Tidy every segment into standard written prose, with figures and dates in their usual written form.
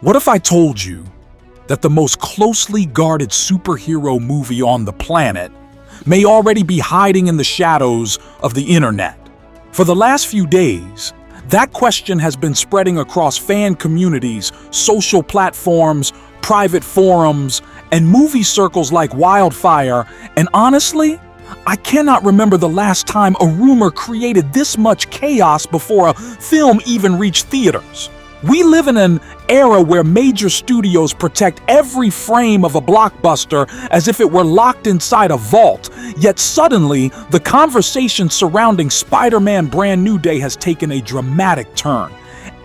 What if I told you that the most closely guarded superhero movie on the planet may already be hiding in the shadows of the internet? For the last few days, that question has been spreading across fan communities, social platforms, private forums, and movie circles like wildfire, and honestly, I cannot remember the last time a rumor created this much chaos before a film even reached theaters. We live in an era where major studios protect every frame of a blockbuster as if it were locked inside a vault, yet suddenly, the conversation surrounding Spider-Man Brand New Day has taken a dramatic turn.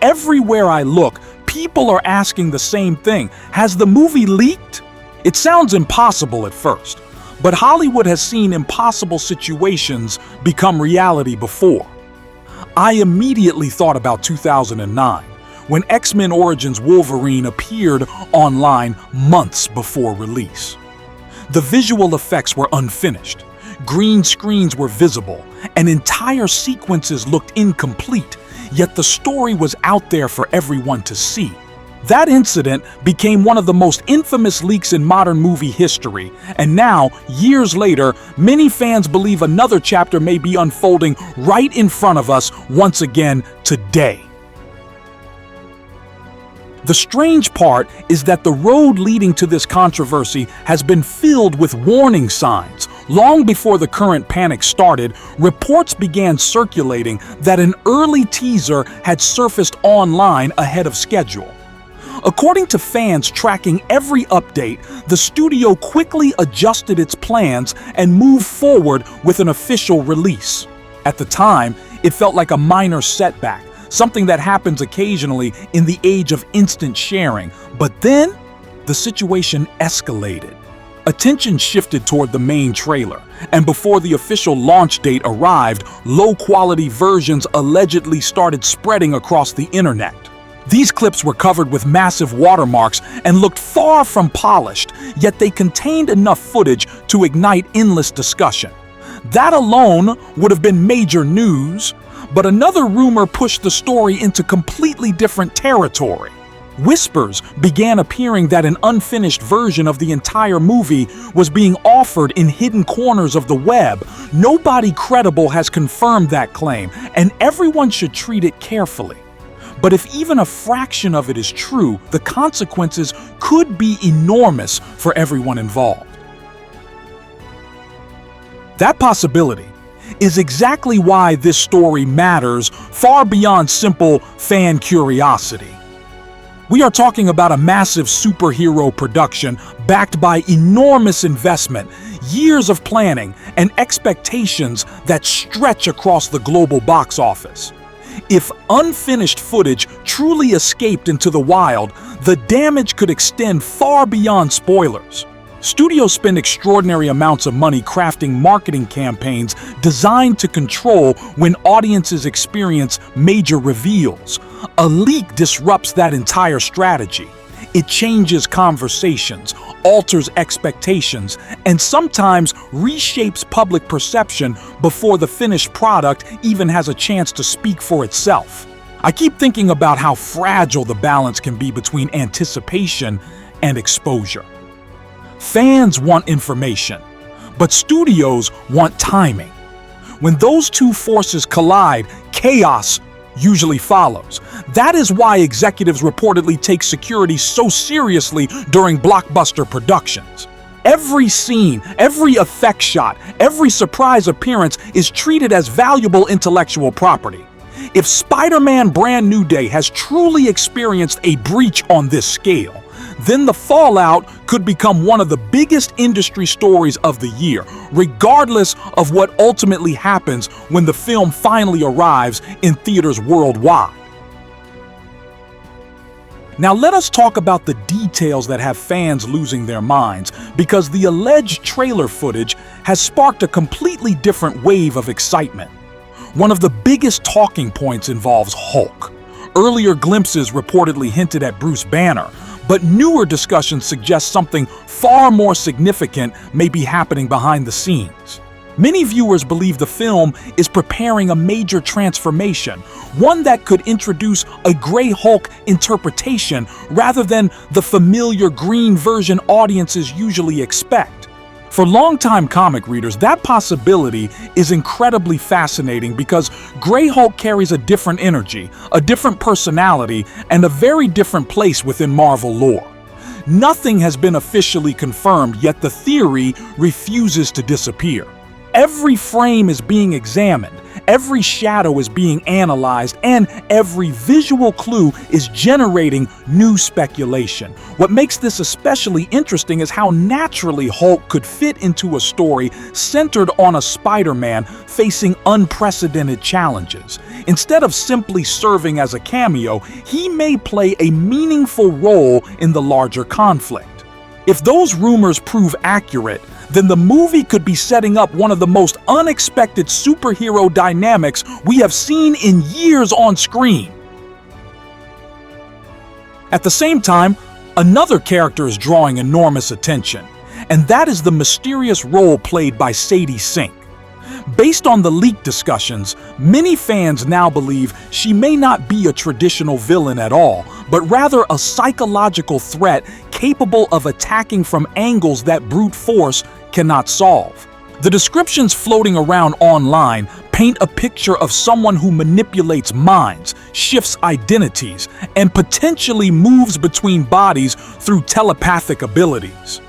Everywhere I look, people are asking the same thing. Has the movie leaked? It sounds impossible at first, but Hollywood has seen impossible situations become reality before. I immediately thought about 2009. When X-Men Origins Wolverine appeared online months before release. The visual effects were unfinished, green screens were visible, and entire sequences looked incomplete, yet the story was out there for everyone to see. That incident became one of the most infamous leaks in modern movie history, and now, years later, many fans believe another chapter may be unfolding right in front of us once again today. The strange part is that the road leading to this controversy has been filled with warning signs. Long before the current panic started, reports began circulating that an early teaser had surfaced online ahead of schedule. According to fans tracking every update, the studio quickly adjusted its plans and moved forward with an official release. At the time, it felt like a minor setback, something that happens occasionally in the age of instant sharing. But then, the situation escalated. Attention shifted toward the main trailer, and before the official launch date arrived, low-quality versions allegedly started spreading across the internet. These clips were covered with massive watermarks and looked far from polished, yet they contained enough footage to ignite endless discussion. That alone would have been major news, but another rumor pushed the story into completely different territory. Whispers began appearing that an unfinished version of the entire movie was being offered in hidden corners of the web. Nobody credible has confirmed that claim, and everyone should treat it carefully. But if even a fraction of it is true, the consequences could be enormous for everyone involved. That possibility is exactly why this story matters far beyond simple fan curiosity. We are talking about a massive superhero production backed by enormous investment, years of planning, and expectations that stretch across the global box office. If unfinished footage truly escaped into the wild, the damage could extend far beyond spoilers. Studios spend extraordinary amounts of money crafting marketing campaigns designed to control when audiences experience major reveals. A leak disrupts that entire strategy. It changes conversations, alters expectations, and sometimes reshapes public perception before the finished product even has a chance to speak for itself. I keep thinking about how fragile the balance can be between anticipation and exposure. Fans want information, but studios want timing. When those two forces collide, chaos usually follows. That is why executives reportedly take security so seriously during blockbuster productions. Every scene, every effect shot, every surprise appearance is treated as valuable intellectual property. If Spider-Man Brand New Day has truly experienced a breach on this scale, then the fallout could become one of the biggest industry stories of the year, regardless of what ultimately happens when the film finally arrives in theaters worldwide. Now let us talk about the details that have fans losing their minds, because the alleged trailer footage has sparked a completely different wave of excitement. One of the biggest talking points involves Hulk. Earlier glimpses reportedly hinted at Bruce Banner, but newer discussions suggest something far more significant may be happening behind the scenes. Many viewers believe the film is preparing a major transformation, one that could introduce a Grey Hulk interpretation rather than the familiar green version audiences usually expect. For longtime comic readers, that possibility is incredibly fascinating because Grey Hulk carries a different energy, a different personality, and a very different place within Marvel lore. Nothing has been officially confirmed, yet the theory refuses to disappear. Every frame is being examined, every shadow is being analyzed, and every visual clue is generating new speculation. What makes this especially interesting is how naturally Hulk could fit into a story centered on a Spider-Man facing unprecedented challenges. Instead of simply serving as a cameo, he may play a meaningful role in the larger conflict. If those rumors prove accurate, then the movie could be setting up one of the most unexpected superhero dynamics we have seen in years on screen. At the same time, another character is drawing enormous attention, and that is the mysterious role played by Sadie Sink. Based on the leaked discussions, many fans now believe she may not be a traditional villain at all, but rather a psychological threat capable of attacking from angles that brute force cannot solve. The descriptions floating around online paint a picture of someone who manipulates minds, shifts identities, and potentially moves between bodies through telepathic abilities.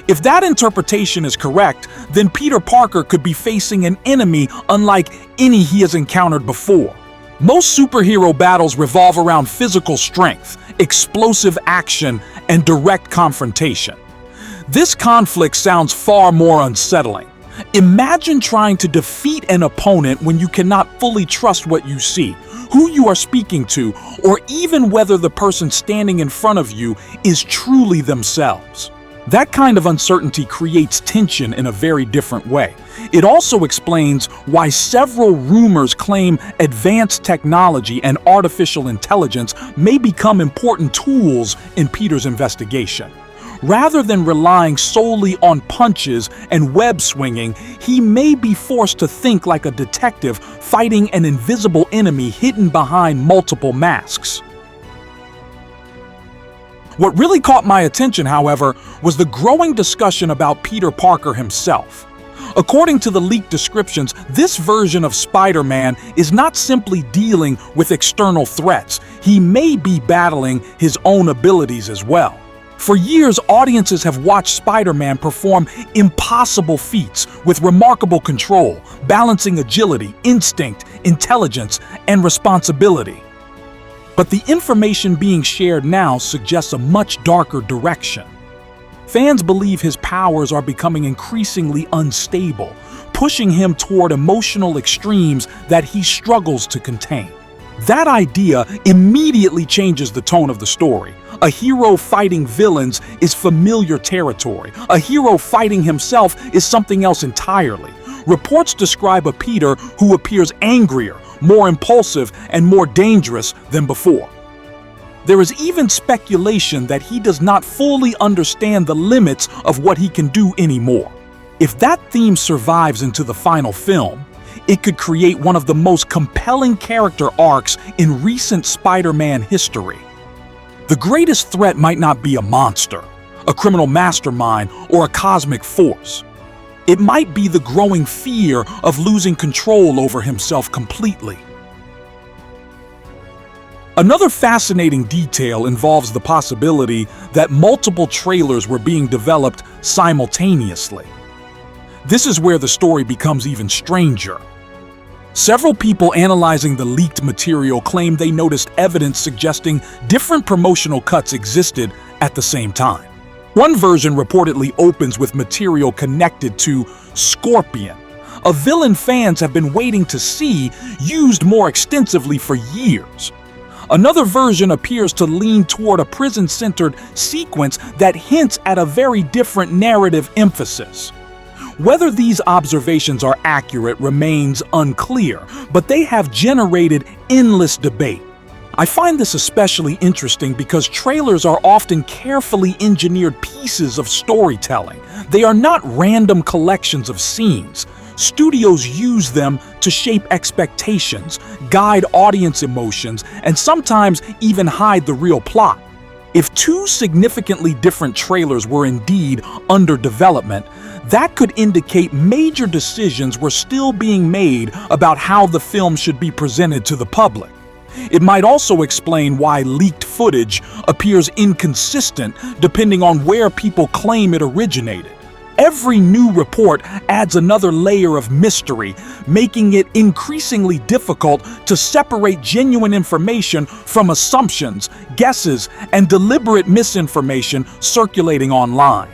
If that interpretation is correct, then Peter Parker could be facing an enemy unlike any he has encountered before. Most superhero battles revolve around physical strength, explosive action, and direct confrontation. This conflict sounds far more unsettling. Imagine trying to defeat an opponent when you cannot fully trust what you see, who you are speaking to, or even whether the person standing in front of you is truly themselves. That kind of uncertainty creates tension in a very different way. It also explains why several rumors claim advanced technology and artificial intelligence may become important tools in Peter's investigation. Rather than relying solely on punches and web swinging, he may be forced to think like a detective fighting an invisible enemy hidden behind multiple masks. What really caught my attention, however, was the growing discussion about Peter Parker himself. According to the leaked descriptions, this version of Spider-Man is not simply dealing with external threats. He may be battling his own abilities as well. For years, audiences have watched Spider-Man perform impossible feats with remarkable control, balancing agility, instinct, intelligence, and responsibility. But the information being shared now suggests a much darker direction. Fans believe his powers are becoming increasingly unstable, pushing him toward emotional extremes that he struggles to contain. That idea immediately changes the tone of the story. A hero fighting villains is familiar territory. A hero fighting himself is something else entirely. Reports describe a Peter who appears angrier, more impulsive, and more dangerous than before. There is even speculation that he does not fully understand the limits of what he can do anymore. If that theme survives into the final film, it could create one of the most compelling character arcs in recent Spider-Man history. The greatest threat might not be a monster, a criminal mastermind, or a cosmic force. It might be the growing fear of losing control over himself completely. Another fascinating detail involves the possibility that multiple trailers were being developed simultaneously. This is where the story becomes even stranger. Several people analyzing the leaked material claim they noticed evidence suggesting different promotional cuts existed at the same time. One version reportedly opens with material connected to Scorpion, a villain fans have been waiting to see used more extensively for years. Another version appears to lean toward a prison-centered sequence that hints at a very different narrative emphasis. Whether these observations are accurate remains unclear, but they have generated endless debate. I find this especially interesting because trailers are often carefully engineered pieces of storytelling. They are not random collections of scenes. Studios use them to shape expectations, guide audience emotions, and sometimes even hide the real plot. If two significantly different trailers were indeed under development, that could indicate major decisions were still being made about how the film should be presented to the public. It might also explain why leaked footage appears inconsistent depending on where people claim it originated. Every new report adds another layer of mystery, making it increasingly difficult to separate genuine information from assumptions, guesses, and deliberate misinformation circulating online.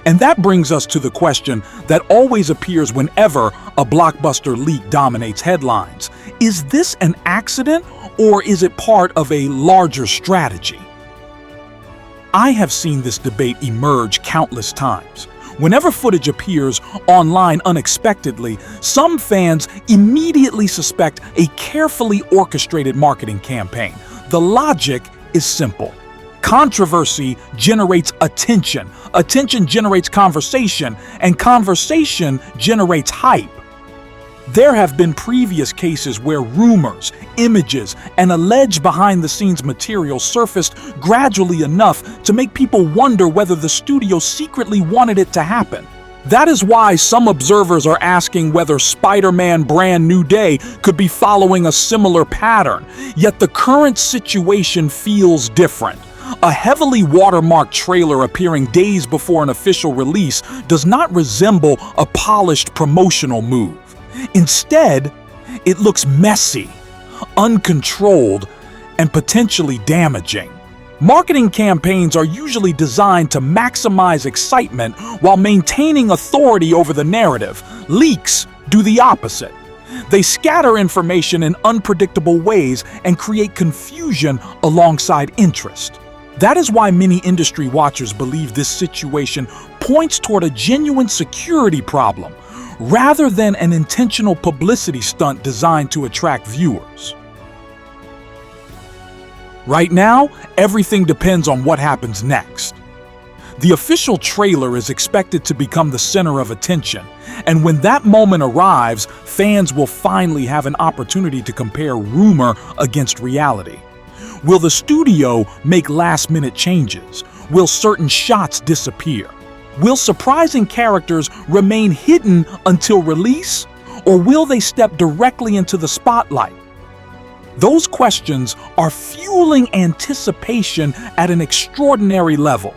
And that brings us to the question that always appears whenever a blockbuster leak dominates headlines. Is this an accident, or is it part of a larger strategy? I have seen this debate emerge countless times. Whenever footage appears online unexpectedly, some fans immediately suspect a carefully orchestrated marketing campaign. The logic is simple. Controversy generates attention, attention generates conversation, and conversation generates hype. There have been previous cases where rumors, images, and alleged behind-the-scenes material surfaced gradually enough to make people wonder whether the studio secretly wanted it to happen. That is why some observers are asking whether Spider-Man Brand New Day could be following a similar pattern, yet the current situation feels different. A heavily watermarked trailer appearing days before an official release does not resemble a polished promotional move. Instead, it looks messy, uncontrolled, and potentially damaging. Marketing campaigns are usually designed to maximize excitement while maintaining authority over the narrative. Leaks do the opposite. They scatter information in unpredictable ways and create confusion alongside interest. That is why many industry watchers believe this situation points toward a genuine security problem, rather than an intentional publicity stunt designed to attract viewers. Right now, everything depends on what happens next. The official trailer is expected to become the center of attention, and when that moment arrives, fans will finally have an opportunity to compare rumor against reality. Will the studio make last-minute changes? Will certain shots disappear? Will surprising characters remain hidden until release, or will they step directly into the spotlight? Those questions are fueling anticipation at an extraordinary level.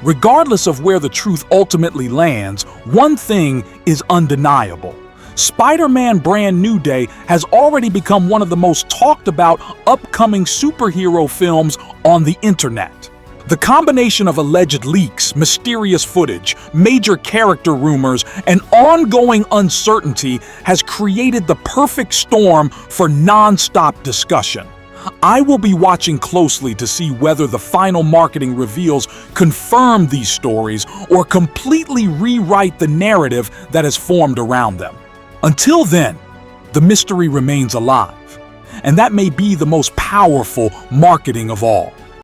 Regardless of where the truth ultimately lands, one thing is undeniable. Spider-Man Brand New Day has already become one of the most talked about upcoming superhero films on the internet. The combination of alleged leaks, mysterious footage, major character rumors, and ongoing uncertainty has created the perfect storm for non-stop discussion. I will be watching closely to see whether the final marketing reveals confirm these stories or completely rewrite the narrative that has formed around them. Until then, the mystery remains alive, and that may be the most powerful marketing of all.